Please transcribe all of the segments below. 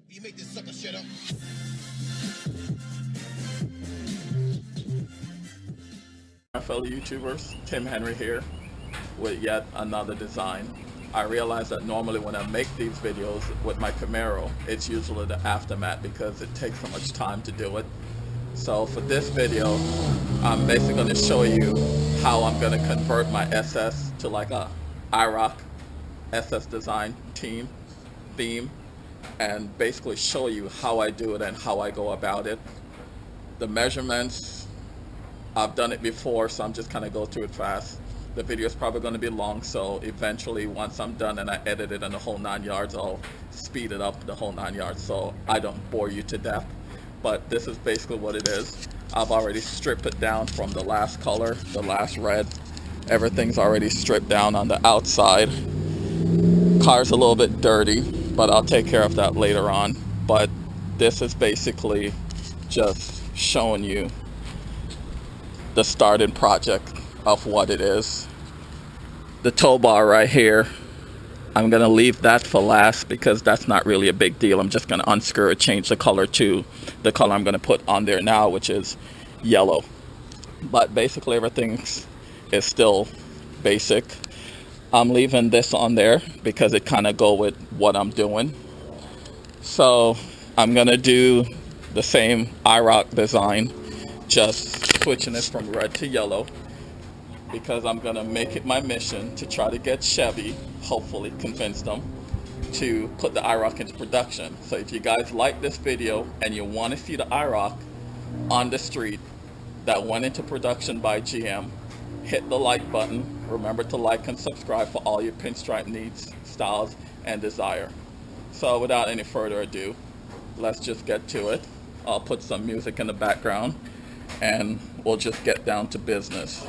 You make this sucker shut up. My fellow YouTubers, Tim Henry here with yet another design. I realize that normally when I make these videos with my CAMARO, it's usually the aftermath because it takes so much time to do it. So for this video, I'm basically going to show you how I'm going to convert my SS to like a IROC SS design theme, and basically show you how I do it and how I go about it. The measurements, I've done it before, so I'm just kind of go through it fast. The video is probably going to be long, so eventually once I'm done and I edit it in the whole 9 yards, I'll speed it up the whole 9 yards so I don't bore you to death. But this is basically what it is. I've already stripped it down from the last color, the last red. Everything's already stripped down on the outside. Car's a little bit dirty, but I'll take care of that later on. But this is basically just showing you the starting project of what it is. The tow bar right here, I'm gonna leave that for last because that's not really a big deal. I'm just gonna unscrew it, change the color to the color I'm gonna put on there now, which is yellow. But basically everything is still basic. I'm leaving this on there because it kind of go with what I'm doing. So I'm gonna do the same IROC design, just switching it from red to yellow, because I'm gonna make it my mission to try to get Chevy, hopefully convince them, to put the IROC into production. So if you guys like this video and you want to see the IROC on the street that went into production by GM, hit the like button. Remember to like and subscribe for all your pinstripe needs, styles, and desire. So without any further ado, let's just get to it. I'll put some music in the background and we'll just get down to business.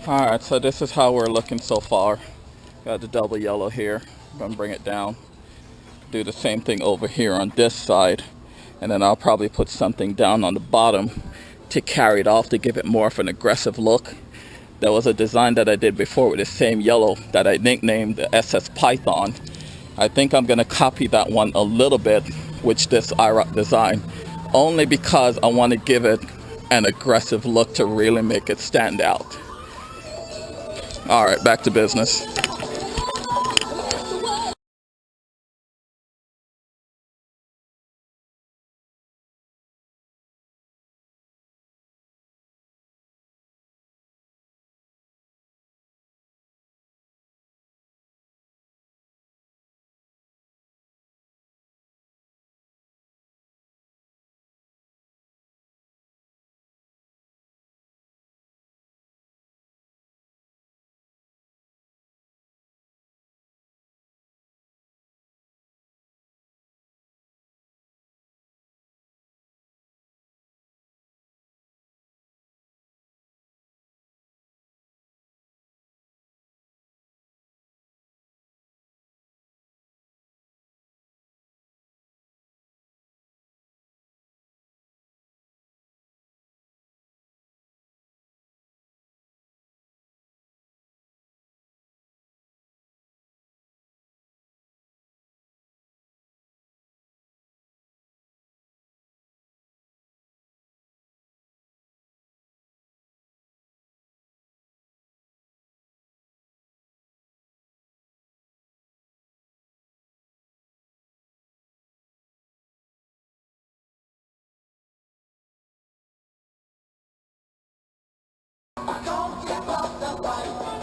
Alright, so this is how we're looking so far. Got the double yellow here. I'm gonna bring it down. Do the same thing over here on this side. And then I'll probably put something down on the bottom to carry it off to give it more of an aggressive look. There was a design that I did before with the same yellow that I nicknamed the SS Python. I think I'm gonna copy that one a little bit with this IROC design, only because I want to give it an aggressive look to really make it stand out. All right, back to business.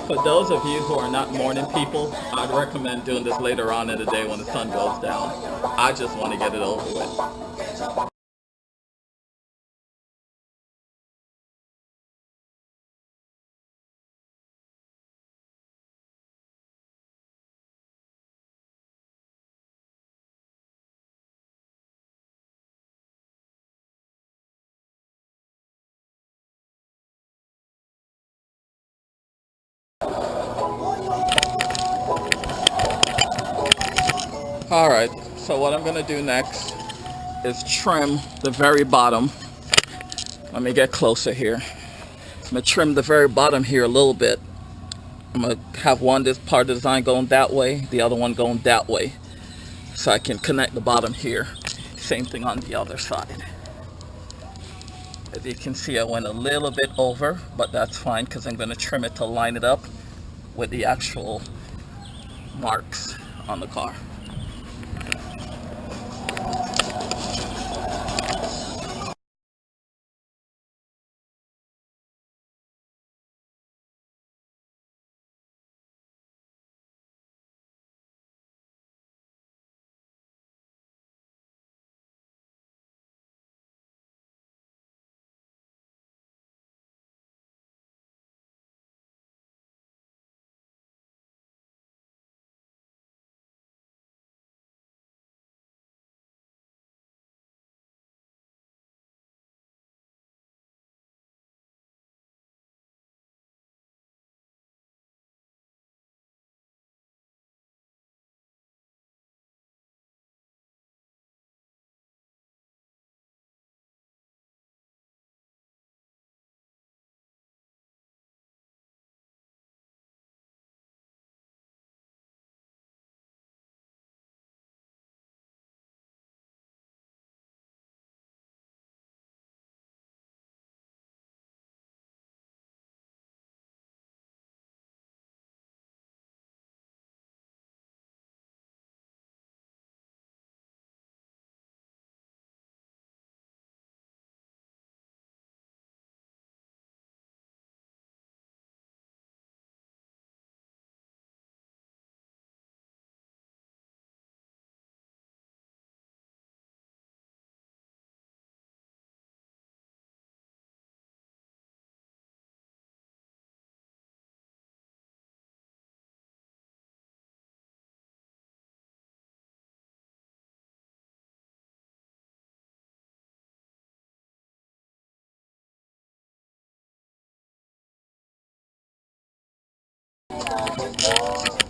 For those of you who are not morning people, I'd recommend doing this later on in the day when the sun goes down. I just want to get it over with. Alright, so what I'm going to do next is trim the very bottom. Let me get closer here. I'm going to trim the very bottom here a little bit. I'm going to have this part of the design going that way, the other one going that way, so I can connect the bottom here. Same thing on the other side. As you can see, I went a little bit over, but that's fine because I'm going to trim it to line it up with the actual marks on the car.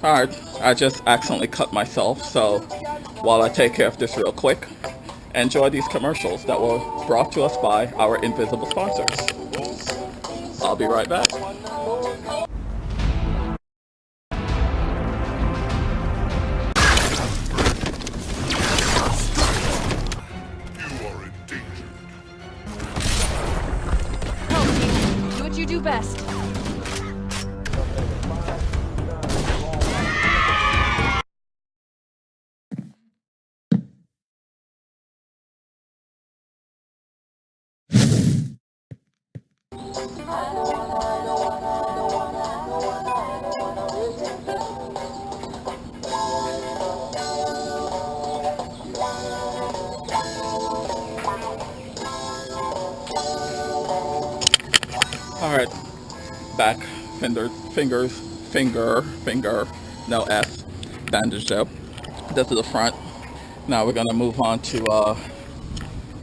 Alright, I just accidentally cut myself, so while I take care of this real quick, enjoy these commercials that were brought to us by our invisible sponsors. I'll be right back. You are in danger. Help me. Do what you do best. Alright, back, finger, no S, bandage up. This is the front. Now we're gonna move on to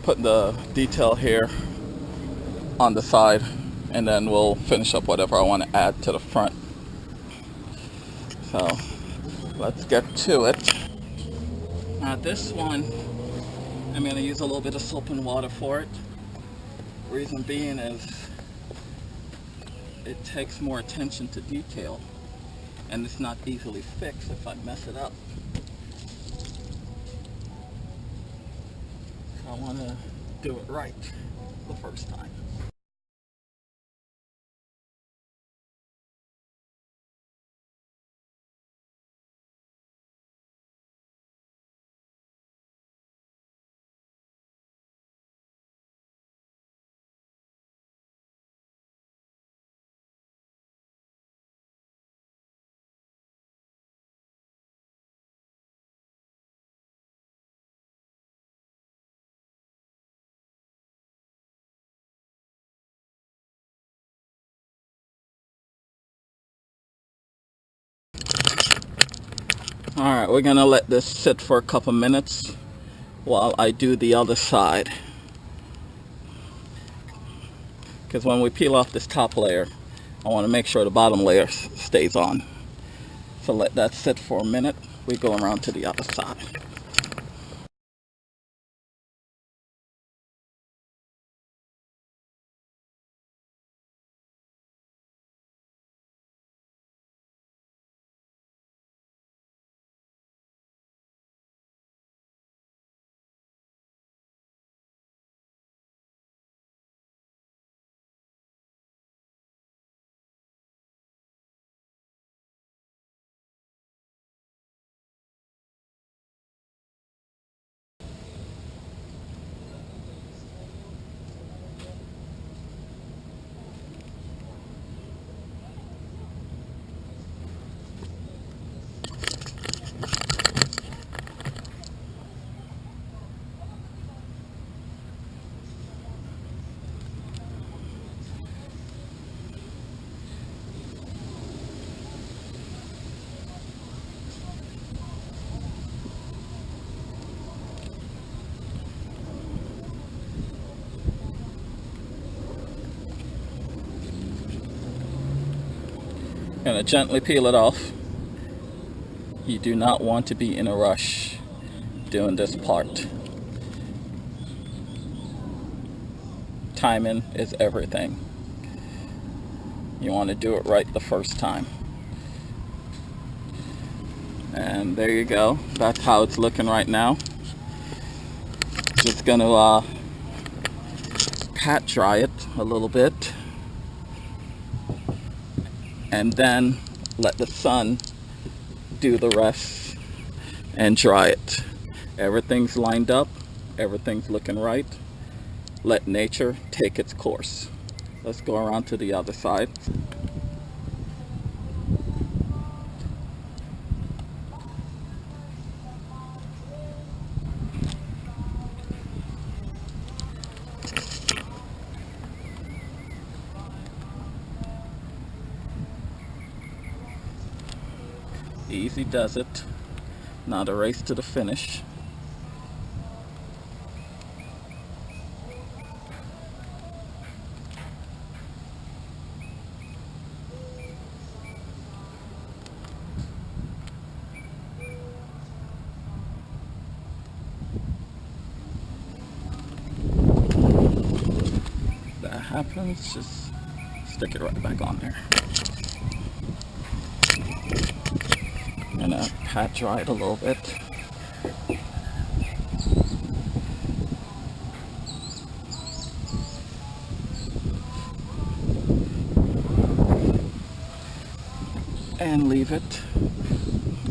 put the detail here on the side, and then we'll finish up whatever I want to add to the front. So let's get to it. Now this one, I'm gonna use a little bit of soap and water for it. Reason being is it takes more attention to detail, and it's not easily fixed if I mess it up. So I want to do it right the first time. Alright, we're gonna let this sit for a couple minutes while I do the other side. Because when we peel off this top layer, I want to make sure the bottom layer stays on. So let that sit for a minute. We go around to the other side. Gonna gently peel it off. You do not want to be in a rush doing this part. Timing is everything. You want to do it right the first time. And there you go. That's how it's looking right now. Just gonna pat dry it a little bit, and then let the sun do the rest and dry it. Everything's lined up, everything's looking right. Let nature take its course. Let's go around to the other side. Easy does it. Not a race to the finish. That happens, just stick it right back on there. Gonna pat dry it a little bit. And leave it.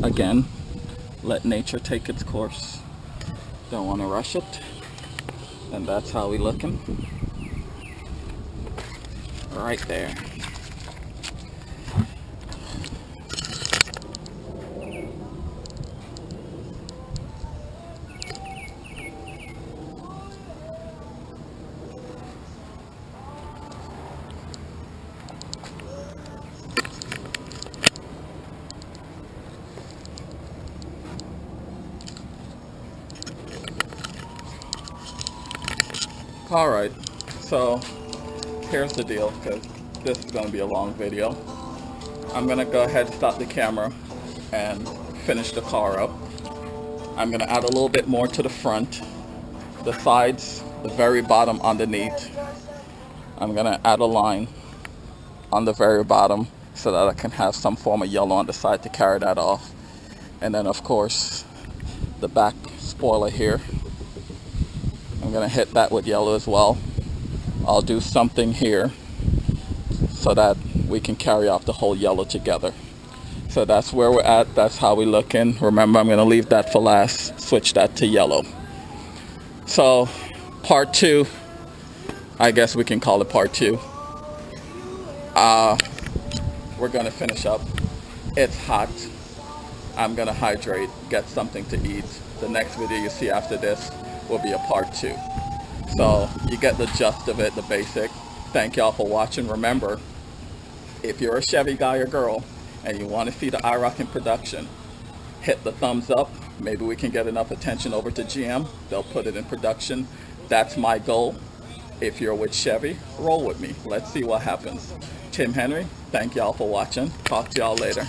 Again, let nature take its course. Don't want to rush it. And that's how we looking. right there. Alright, so here's the deal, because this is going to be a long video. I'm going to go ahead and stop the camera and finish the car up. I'm going to add a little bit more to the front, the sides, the very bottom underneath. I'm going to add a line on the very bottom so that I can have some form of yellow on the side to carry that off. And then of course the back spoiler here, I'm going to hit that with yellow as well. I'll do something here so that we can carry off the whole yellow together. So that's where we're at. That's how we're looking. Remember, I'm going to leave that for last. Switch that to yellow. So part 2, I guess we can call it part 2. We're going to finish up. It's hot. I'm going to hydrate, get something to eat. The next video you see after this will be a part 2. So you get the gist of it, the basic. Thank y'all for watching. Remember, if you're a Chevy guy or girl and you want to see the IROC in production, hit the thumbs up. Maybe we can get enough attention over to GM. They'll put it in production. That's my goal. If you're with Chevy, roll with me. Let's see what happens. Tim Henry, thank y'all for watching. Talk to y'all later.